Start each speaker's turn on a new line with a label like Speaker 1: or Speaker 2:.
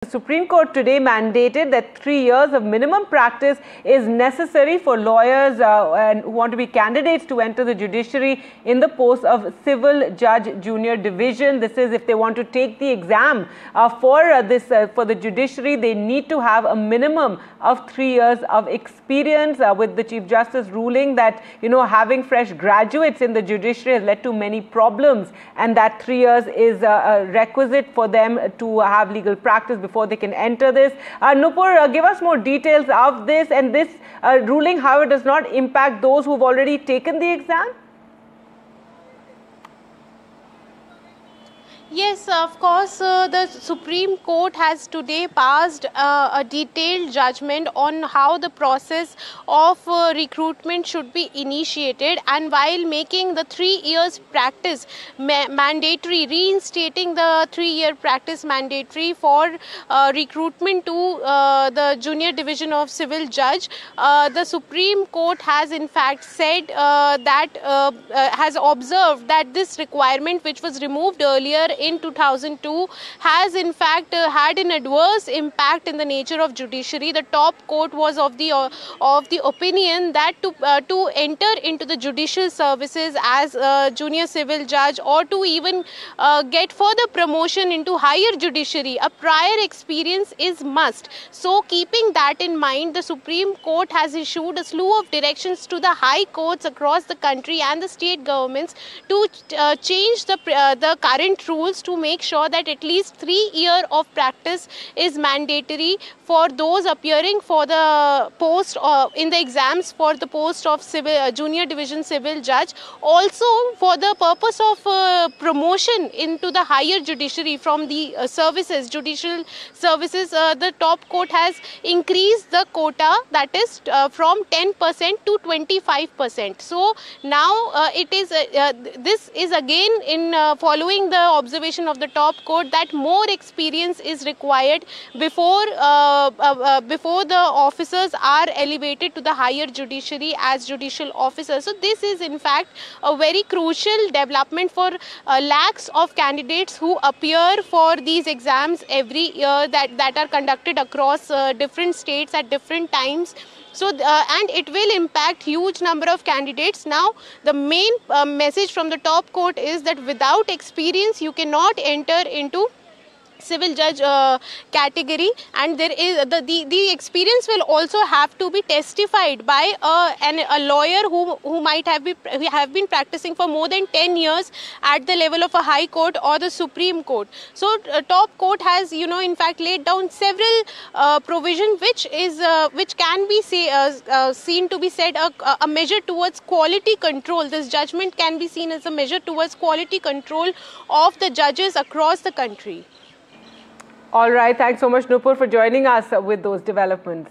Speaker 1: The Supreme Court today mandated that 3 years of minimum practice is necessary for lawyers who want to be candidates to enter the judiciary in the post of Civil Judge Junior Division. This is if they want to take the exam for the judiciary, they need to have a minimum of 3 years of experience. With the Chief Justice ruling that having fresh graduates in the judiciary has led to many problems, and that 3 years is a requisite for them to have legal practice before they can enter this. Nupur, give us more details of this, and this ruling, however, does not impact those who've already taken the exam?
Speaker 2: Yes, of course, the Supreme Court has today passed a detailed judgment on how the process of recruitment should be initiated, and while making the 3 years practice mandatory, reinstating the 3-year practice mandatory for recruitment to the Junior Division of Civil Judge, the Supreme Court has in fact said has observed that this requirement, which was removed earlier in 2002, has in fact had an adverse impact in the nature of judiciary. The top court was of the opinion that to enter into the judicial services as a junior civil judge, or to even get further promotion into higher judiciary, a prior experience is must. So keeping that in mind, the Supreme Court has issued a slew of directions to the high courts across the country and the state governments to change the current rules to make sure that at least 3 years of practice is mandatory for those appearing for the post in the exams for the post of junior division civil judge. Also, for the purpose of promotion into the higher judiciary from the judicial services, the top court has increased the quota, that is from 10% to 25%. So now this is again in following the observation of the top court that more experience is required before the officers are elevated to the higher judiciary as judicial officers. So this is in fact a very crucial development for lakhs of candidates who appear for these exams every year that are conducted across different states at different times. So, and it will impact huge number of candidates. Now, the main message from the top court is that without experience, you cannot enter into civil judge category, and there is the experience will also have to be testified by a lawyer who might have been practicing for more than 10 years at the level of a high court or the Supreme Court. So top court has in fact laid down several provision which can be seen to be said a measure towards quality control. This judgment can be seen as a measure towards quality control of the judges across the country.
Speaker 1: All right. Thanks so much, Nupur, for joining us with those developments.